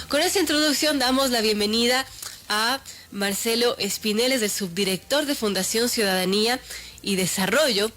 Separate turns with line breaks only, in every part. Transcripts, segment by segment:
con esta introducción damos la bienvenida a Marcelo Espinel, es el subdirector de Fundación Ciudadanía y Desarrollo.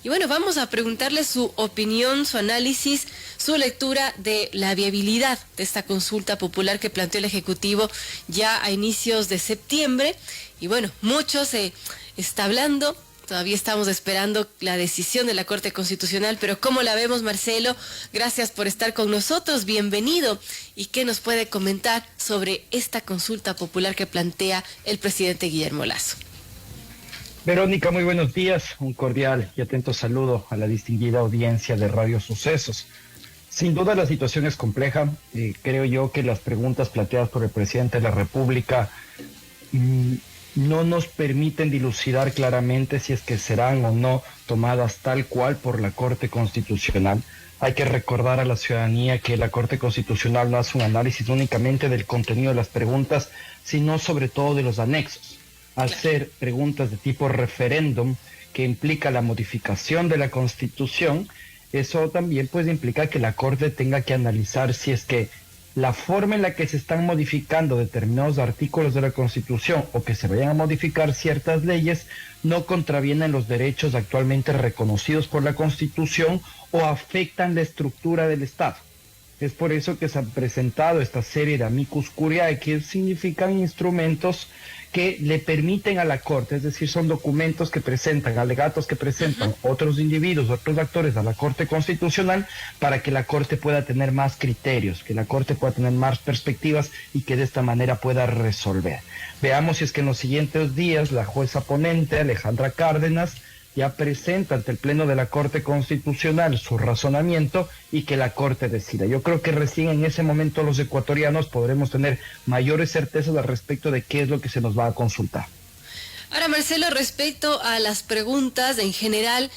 Y bueno, vamos a preguntarle su opinión, su análisis, su lectura de la viabilidad de esta consulta popular que planteó el Ejecutivo ya a inicios de septiembre. Y bueno, mucho se está hablando, todavía estamos esperando la decisión de la Corte Constitucional, pero ¿cómo la vemos, Marcelo? Gracias por estar con nosotros, bienvenido. ¿Y qué nos puede comentar sobre esta consulta popular que plantea el presidente Guillermo Lasso?
Verónica, muy buenos días. Un cordial y atento saludo a la distinguida audiencia de Radio Sucesos. Sin duda la situación es compleja. Creo yo que las preguntas planteadas por el presidente de la República no nos permiten dilucidar claramente si es que serán o no tomadas tal cual por la Corte Constitucional. Hay que recordar a la ciudadanía que la Corte Constitucional no hace un análisis únicamente del contenido de las preguntas, sino sobre todo de los anexos. Al ser preguntas de tipo referéndum, que implica la modificación de la Constitución, eso también pues implica que la Corte tenga que analizar si es que la forma en la que se están modificando determinados artículos de la Constitución o que se vayan a modificar ciertas leyes no contravienen los derechos actualmente reconocidos por la Constitución o afectan la estructura del Estado. Es por eso que se han presentado esta serie de amicus curiae, que significan instrumentos que le permiten a la Corte, es decir, son documentos que presentan, alegatos que presentan otros individuos, otros actores a la Corte Constitucional, para que la Corte pueda tener más criterios, que la Corte pueda tener más perspectivas y que de esta manera pueda resolver. Veamos si es que en los siguientes días la jueza ponente, Alejandra Cárdenas, ya presenta ante el Pleno de la Corte Constitucional su razonamiento y que la Corte decida. Yo creo que recién en ese momento los ecuatorianos podremos tener mayores certezas al respecto de qué es lo que se nos va a consultar.
Ahora, Marcelo, respecto a las preguntas en general,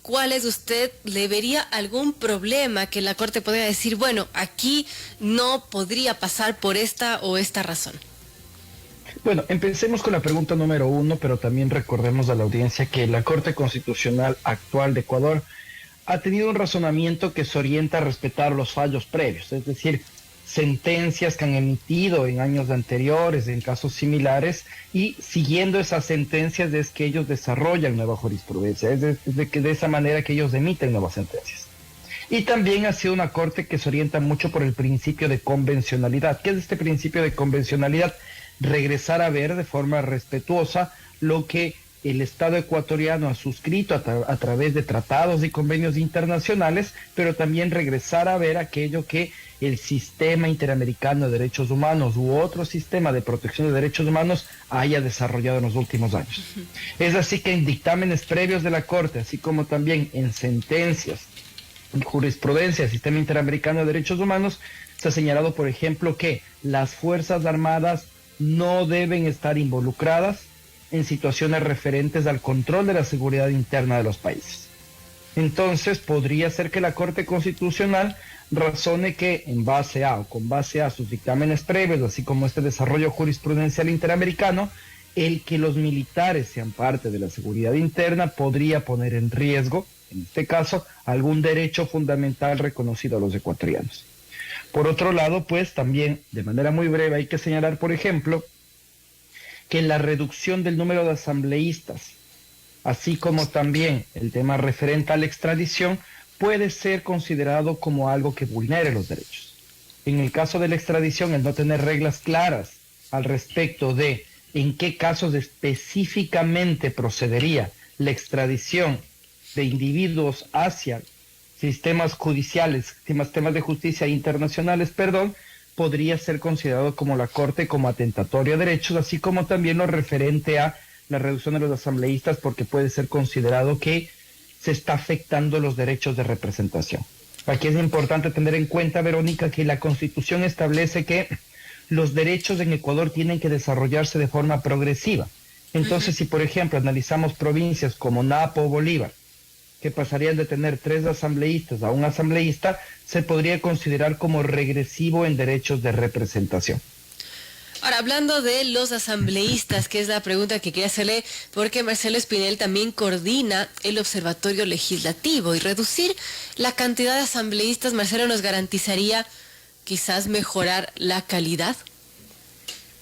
¿cuáles usted le vería algún problema que la Corte podría decir, bueno, aquí no podría pasar por esta o esta razón?
Bueno, empecemos con la pregunta número 1, pero también recordemos a la audiencia que la Corte Constitucional actual de Ecuador ha tenido un razonamiento que se orienta a respetar los fallos previos, es decir, sentencias que han emitido en años anteriores, en casos similares, y siguiendo esas sentencias es que ellos desarrollan nueva jurisprudencia, es de esa manera que ellos emiten nuevas sentencias. Y también ha sido una Corte que se orienta mucho por el principio de convencionalidad. ¿Qué es este principio de convencionalidad? Regresar a ver de forma respetuosa lo que el Estado ecuatoriano ha suscrito a través de tratados y convenios internacionales, pero también regresar a ver aquello que el sistema interamericano de derechos humanos u otro sistema de protección de derechos humanos haya desarrollado en los últimos años. Es así que en dictámenes previos de la Corte, así como también en sentencias y jurisprudencia del sistema interamericano de derechos humanos, se ha señalado, por ejemplo, que las Fuerzas Armadas no deben estar involucradas en situaciones referentes al control de la seguridad interna de los países. Entonces, podría ser que la Corte Constitucional razone que en base a o con base a sus dictámenes previos, así como este desarrollo jurisprudencial interamericano, el que los militares sean parte de la seguridad interna podría poner en riesgo, en este caso, algún derecho fundamental reconocido a los ecuatorianos. Por otro lado, pues también de manera muy breve hay que señalar, por ejemplo, que la reducción del número de asambleístas, así como también el tema referente a la extradición, puede ser considerado como algo que vulnere los derechos. En el caso de la extradición, el no tener reglas claras al respecto de en qué casos específicamente procedería la extradición de individuos hacia sistemas judiciales, temas de justicia internacionales, podría ser considerado como la Corte como atentatorio a derechos, así como también lo referente a la reducción de los asambleístas, porque puede ser considerado que se está afectando los derechos de representación. Aquí es importante tener en cuenta, Verónica, que la Constitución establece que los derechos en Ecuador tienen que desarrollarse de forma progresiva. Entonces, si por ejemplo analizamos provincias como Napo o Bolívar, que pasarían de tener 3 asambleístas a un asambleísta, se podría considerar como regresivo en derechos de representación.
Ahora, hablando de los asambleístas, que es la pregunta que quería hacerle, porque Marcelo Espinel también coordina el Observatorio Legislativo, y reducir la cantidad de asambleístas, Marcelo, nos garantizaría quizás mejorar la calidad?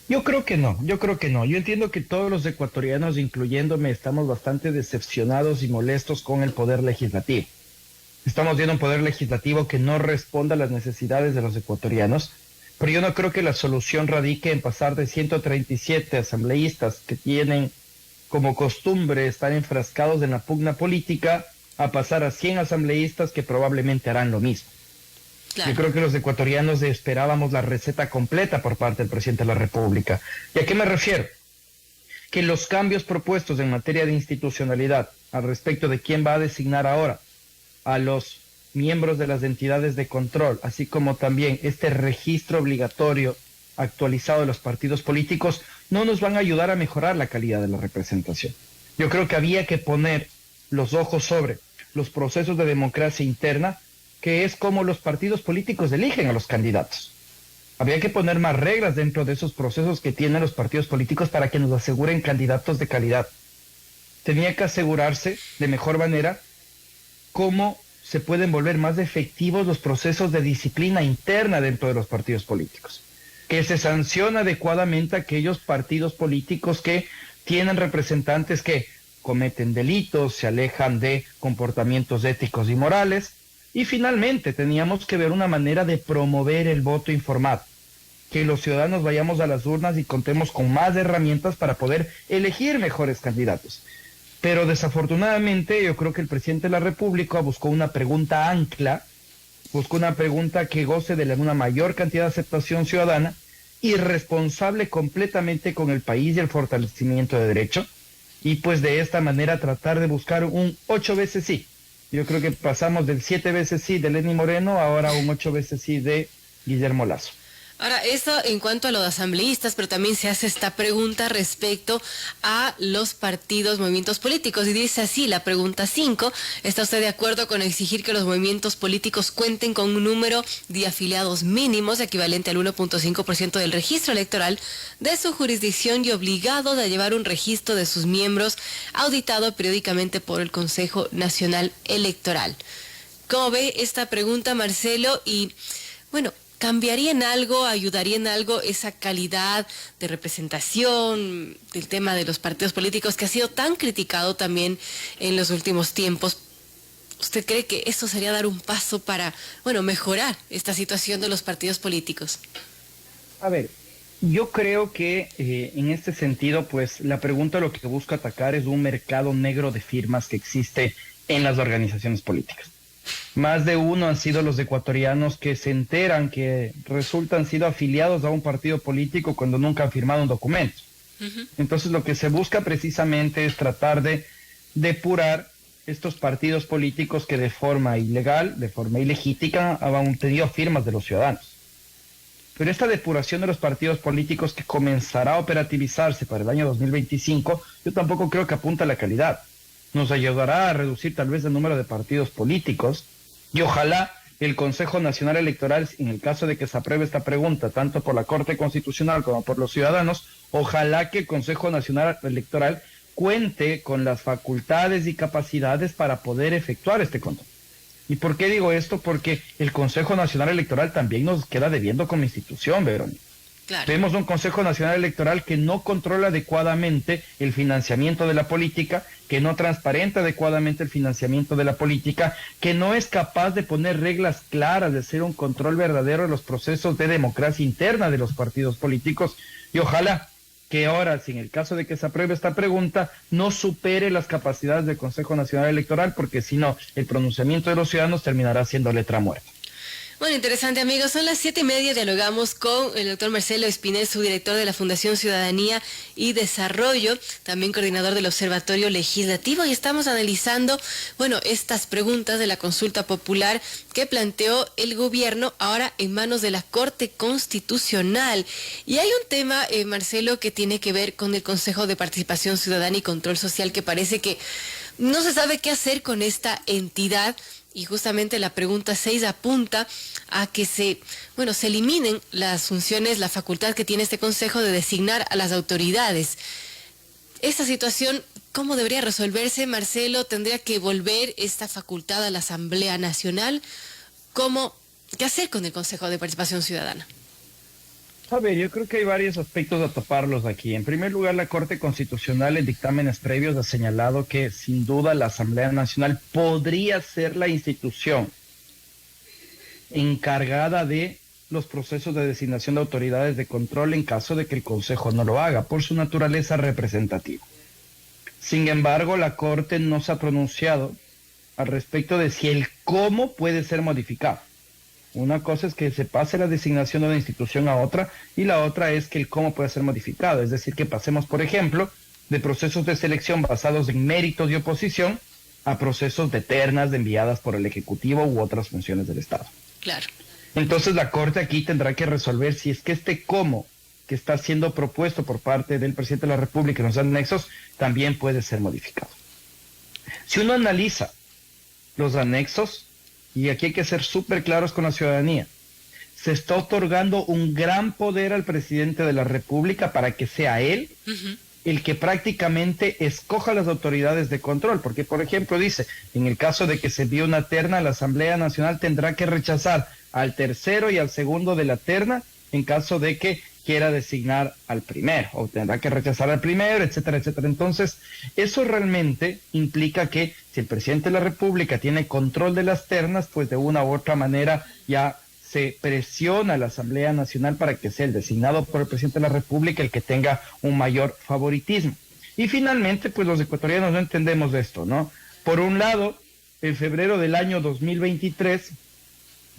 Yo creo que no, yo creo que no. Yo entiendo que todos los ecuatorianos, incluyéndome, estamos bastante decepcionados y molestos con el poder legislativo. Estamos viendo un poder legislativo que no responde a las necesidades de los ecuatorianos, pero yo no creo que la solución radique en pasar de 137 asambleístas que tienen como costumbre estar enfrascados en la pugna política a pasar a 100 asambleístas que probablemente harán lo mismo. Claro. Yo creo que los ecuatorianos esperábamos la receta completa por parte del presidente de la República. ¿Y a qué me refiero? Que los cambios propuestos en materia de institucionalidad al respecto de quién va a designar ahora a los miembros de las entidades de control, así como también este registro obligatorio actualizado de los partidos políticos, no nos van a ayudar a mejorar la calidad de la representación. Yo creo que había que poner los ojos sobre los procesos de democracia interna, que es como los partidos políticos eligen a los candidatos. Habría que poner más reglas dentro de esos procesos que tienen los partidos políticos para que nos aseguren candidatos de calidad. Tenía que asegurarse de mejor manera cómo se pueden volver más efectivos los procesos de disciplina interna dentro de los partidos políticos. Que se sanciona adecuadamente a aquellos partidos políticos que tienen representantes que cometen delitos, se alejan de comportamientos éticos y morales. Y finalmente teníamos que ver una manera de promover el voto informado, que los ciudadanos vayamos a las urnas y contemos con más herramientas para poder elegir mejores candidatos. Pero desafortunadamente yo creo que el presidente de la República buscó una pregunta ancla, buscó una pregunta que goce de una mayor cantidad de aceptación ciudadana y responsable completamente con el país y el fortalecimiento de derecho, y pues de esta manera tratar de buscar un 8 veces sí. Yo creo que pasamos del 7 veces sí de Lenny Moreno, ahora un 8 veces sí de Guillermo Lasso.
Ahora, eso en cuanto a los asambleístas, pero también se hace esta pregunta respecto a los partidos, movimientos políticos. Y dice así, la pregunta 5, ¿está usted de acuerdo con exigir que los movimientos políticos cuenten con un número de afiliados mínimos equivalente al 1.5% del registro electoral de su jurisdicción y obligados a llevar un registro de sus miembros auditado periódicamente por el Consejo Nacional Electoral? ¿Cómo ve esta pregunta, Marcelo? Y, bueno, ¿cambiaría en algo, ayudaría en algo esa calidad de representación del tema de los partidos políticos que ha sido tan criticado también en los últimos tiempos? ¿Usted cree que esto sería dar un paso para, bueno, mejorar esta situación de los partidos políticos?
A ver, yo creo que en este sentido, pues la pregunta lo que busca atacar es un mercado negro de firmas que existe en las organizaciones políticas. Más de uno han sido los ecuatorianos que se enteran que resultan sido afiliados a un partido político cuando nunca han firmado un documento. Entonces lo que se busca precisamente es tratar de depurar estos partidos políticos que de forma ilegal, de forma ilegítima, han tenido firmas de los ciudadanos. Pero esta depuración de los partidos políticos que comenzará a operativizarse para el año 2025, yo tampoco creo que apunta a la calidad. Nos ayudará a reducir tal vez el número de partidos políticos y ojalá el Consejo Nacional Electoral, en el caso de que se apruebe esta pregunta, tanto por la Corte Constitucional como por los ciudadanos, ojalá que el Consejo Nacional Electoral cuente con las facultades y capacidades para poder efectuar este control. ¿Y por qué digo esto? Porque el Consejo Nacional Electoral también nos queda debiendo como institución, Verónica. Claro. Vemos un Consejo Nacional Electoral que no controla adecuadamente el financiamiento de la política, que no transparenta adecuadamente el financiamiento de la política, que no es capaz de poner reglas claras, de hacer un control verdadero de los procesos de democracia interna de los partidos políticos. Y ojalá que ahora, si en el caso de que se apruebe esta pregunta, no supere las capacidades del Consejo Nacional Electoral, porque si no, el pronunciamiento de los ciudadanos terminará siendo letra muerta.
Bueno, interesante, amigos. Son las 7:30. Dialogamos con el doctor Marcelo Espinel, subdirector de la Fundación Ciudadanía y Desarrollo, también coordinador del Observatorio Legislativo, y estamos analizando, bueno, estas preguntas de la consulta popular que planteó el gobierno ahora en manos de la Corte Constitucional. Y hay un tema, Marcelo, que tiene que ver con el Consejo de Participación Ciudadana y Control Social, que parece que no se sabe qué hacer con esta entidad. Y justamente la pregunta 6 apunta a que se eliminen las funciones, la facultad que tiene este consejo de designar a las autoridades. Esta situación, ¿cómo debería resolverse, Marcelo? ¿Tendría que volver esta facultad a la Asamblea Nacional? ¿Cómo ¿Qué hacer con el Consejo de Participación Ciudadana?
A ver, yo creo que hay varios aspectos a toparlos aquí. En primer lugar, la Corte Constitucional en dictámenes previos ha señalado que sin duda la Asamblea Nacional podría ser la institución encargada de los procesos de designación de autoridades de control en caso de que el Consejo no lo haga, por su naturaleza representativa. Sin embargo, la Corte no se ha pronunciado al respecto de si el cómo puede ser modificado. Una cosa es que se pase la designación de una institución a otra y la otra es que el cómo puede ser modificado. Es decir, que pasemos, por ejemplo, de procesos de selección basados en méritos de oposición a procesos de ternas enviadas por el Ejecutivo u otras funciones del Estado.
Claro.
Entonces la Corte aquí tendrá que resolver si es que este cómo que está siendo propuesto por parte del presidente de la República en los anexos también puede ser modificado. Si uno analiza los anexos, y aquí hay que ser súper claros con la ciudadanía, se está otorgando un gran poder al presidente de la República para que sea él el que prácticamente escoja las autoridades de control, porque por ejemplo dice, en el caso de que se envíe una terna, la Asamblea Nacional tendrá que rechazar al tercero y al segundo de la terna en caso de que quiera designar al primero, o tendrá que rechazar al primero, etcétera, etcétera. Entonces, eso realmente implica que si el presidente de la República tiene control de las ternas, pues de una u otra manera ya se presiona a la Asamblea Nacional para que sea el designado por el presidente de la República el que tenga un mayor favoritismo. Y finalmente, pues los ecuatorianos no entendemos esto, ¿no? Por un lado, en febrero del año 2023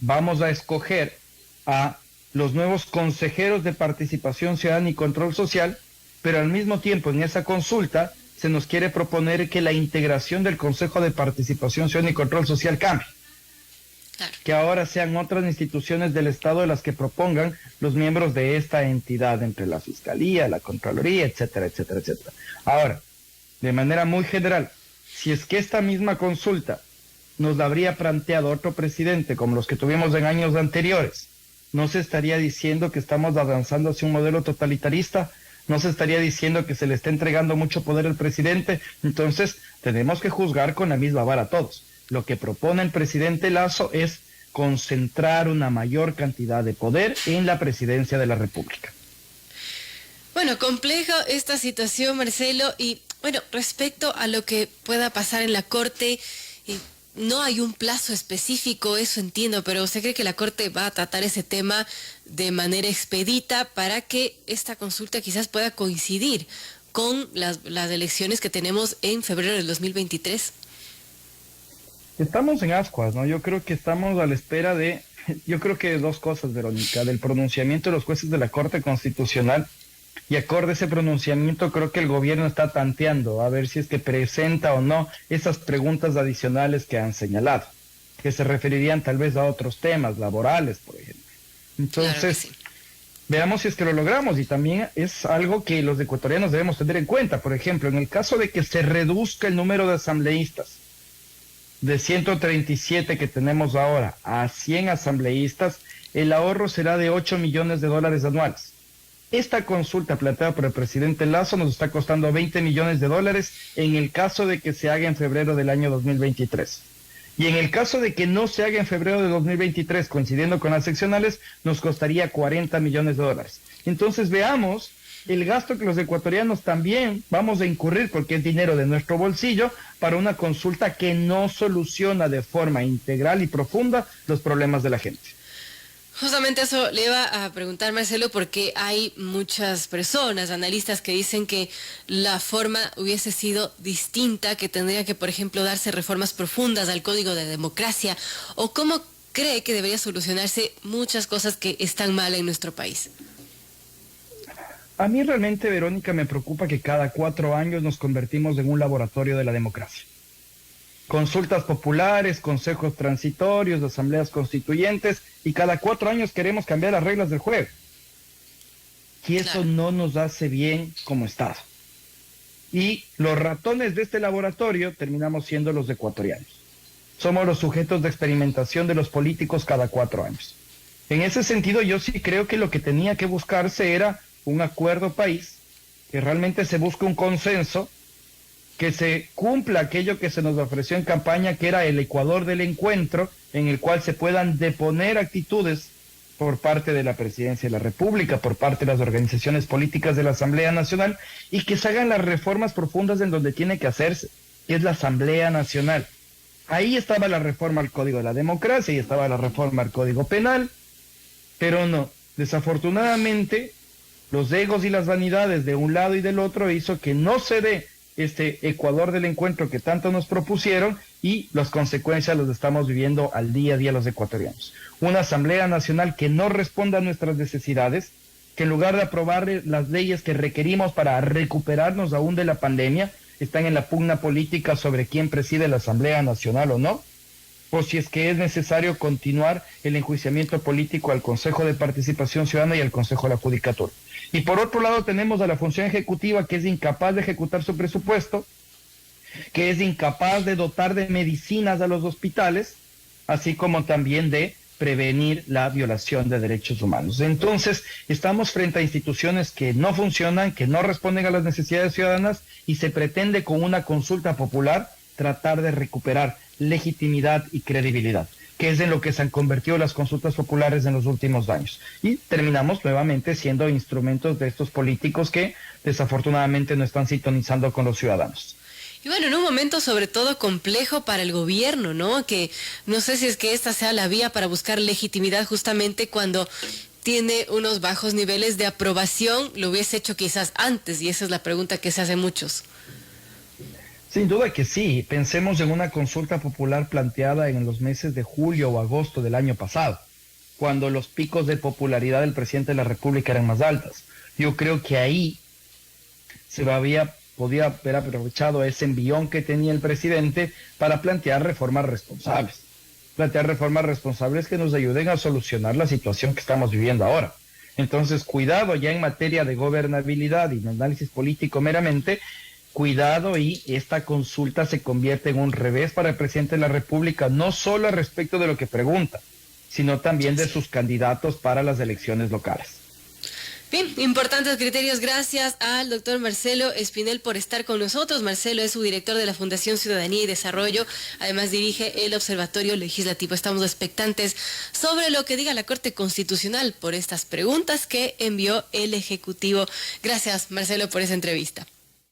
vamos a escoger a los nuevos consejeros de participación ciudadana y control social, pero al mismo tiempo en esa consulta se nos quiere proponer que la integración del Consejo de Participación Ciudadana y Control Social cambie. Claro. Que ahora sean otras instituciones del Estado las que propongan los miembros de esta entidad, entre la Fiscalía, la Contraloría, etcétera, etcétera, etcétera. Ahora, de manera muy general, si es que esta misma consulta nos la habría planteado otro presidente, como los que tuvimos en años anteriores, no se estaría diciendo que estamos avanzando hacia un modelo totalitarista, no se estaría diciendo que se le está entregando mucho poder al presidente. Entonces tenemos que juzgar con la misma vara a todos. Lo que propone el presidente Lasso es concentrar una mayor cantidad de poder en la presidencia de la República.
Bueno, compleja esta situación, Marcelo, y bueno, respecto a lo que pueda pasar en la Corte, no hay un plazo específico, eso entiendo, pero ¿usted cree que la Corte va a tratar ese tema de manera expedita para que esta consulta quizás pueda coincidir con las elecciones que tenemos en febrero del 2023?
Estamos en ascuas, ¿no? Yo creo que estamos a la espera de dos cosas, Verónica, del pronunciamiento de los jueces de la Corte Constitucional. Y acorde a ese pronunciamiento, creo que el gobierno está tanteando a ver si es que presenta o no esas preguntas adicionales que han señalado, que se referirían tal vez a otros temas laborales, por ejemplo. Entonces, claro, sí. Veamos si es que lo logramos, y también es algo que los ecuatorianos debemos tener en cuenta. Por ejemplo, en el caso de que se reduzca el número de asambleístas de 137 que tenemos ahora a 100 asambleístas, el ahorro será de $8 millones anuales. Esta consulta planteada por el presidente Lasso nos está costando $20 millones en el caso de que se haga en febrero del año 2023. Y en el caso de que no se haga en febrero de 2023, coincidiendo con las seccionales, nos costaría $40 millones. Entonces veamos el gasto que los ecuatorianos también vamos a incurrir, porque es dinero de nuestro bolsillo, para una consulta que no soluciona de forma integral y profunda los problemas de la gente.
Justamente eso le iba a preguntar, Marcelo, porque hay muchas personas, analistas, que dicen que la forma hubiese sido distinta, que tendría que, por ejemplo, darse reformas profundas al Código de Democracia, o cómo cree que debería solucionarse muchas cosas que están mal en nuestro país.
A mí realmente, Verónica, me preocupa que cada 4 años nos convertimos en un laboratorio de la democracia. Consultas populares, consejos transitorios, asambleas constituyentes, y cada 4 años queremos cambiar las reglas del juego. Y eso no nos hace bien como Estado. Y los ratones de este laboratorio terminamos siendo los ecuatorianos. Somos los sujetos de experimentación de los políticos cada 4 años. En ese sentido, yo sí creo que lo que tenía que buscarse era un acuerdo país, que realmente se busque un consenso, que se cumpla aquello que se nos ofreció en campaña, que era el Ecuador del encuentro, en el cual se puedan deponer actitudes por parte de la Presidencia de la República, por parte de las organizaciones políticas de la Asamblea Nacional, y que se hagan las reformas profundas en donde tiene que hacerse, que es la Asamblea Nacional. Ahí estaba la reforma al Código de la Democracia y estaba la reforma al Código Penal, pero no, desafortunadamente los egos y las vanidades de un lado y del otro hizo que no se dé este Ecuador del encuentro que tanto nos propusieron, y las consecuencias las estamos viviendo al día a día los ecuatorianos. Una Asamblea Nacional que no responda a nuestras necesidades, que en lugar de aprobar las leyes que requerimos para recuperarnos aún de la pandemia, están en la pugna política sobre quién preside la Asamblea Nacional o no, o si es que es necesario continuar el enjuiciamiento político al Consejo de Participación Ciudadana y al Consejo de la Judicatura. Y por otro lado tenemos a la función ejecutiva, que es incapaz de ejecutar su presupuesto, que es incapaz de dotar de medicinas a los hospitales, así como también de prevenir la violación de derechos humanos. Entonces, estamos frente a instituciones que no funcionan, que no responden a las necesidades ciudadanas, y se pretende con una consulta popular tratar de recuperar legitimidad y credibilidad, que es en lo que se han convertido las consultas populares en los últimos años. Y terminamos nuevamente siendo instrumentos de estos políticos que desafortunadamente no están sintonizando con los ciudadanos.
Y bueno, en un momento sobre todo complejo para el gobierno, ¿no? Que no sé si es que esta sea la vía para buscar legitimidad justamente cuando tiene unos bajos niveles de aprobación. Lo hubiese hecho quizás antes, y esa es la pregunta que se hace muchos.
Sin duda que sí. Pensemos en una consulta popular planteada en los meses de julio o agosto del año pasado, cuando los picos de popularidad del presidente de la República eran más altas. Yo creo que ahí podía haber aprovechado ese envión que tenía el presidente para plantear reformas responsables. Plantear reformas responsables que nos ayuden a solucionar la situación que estamos viviendo ahora. Entonces, cuidado ya en materia de gobernabilidad y en análisis político meramente, cuidado, y esta consulta se convierte en un revés para el presidente de la República, no solo respecto de lo que pregunta, sino también de sus candidatos para las elecciones locales.
Bien, importantes criterios. Gracias al doctor Marcelo Espinel por estar con nosotros. Marcelo es subdirector de la Fundación Ciudadanía y Desarrollo. Además dirige el Observatorio Legislativo. Estamos expectantes sobre lo que diga la Corte Constitucional por estas preguntas que envió el Ejecutivo. Gracias, Marcelo, por esa entrevista.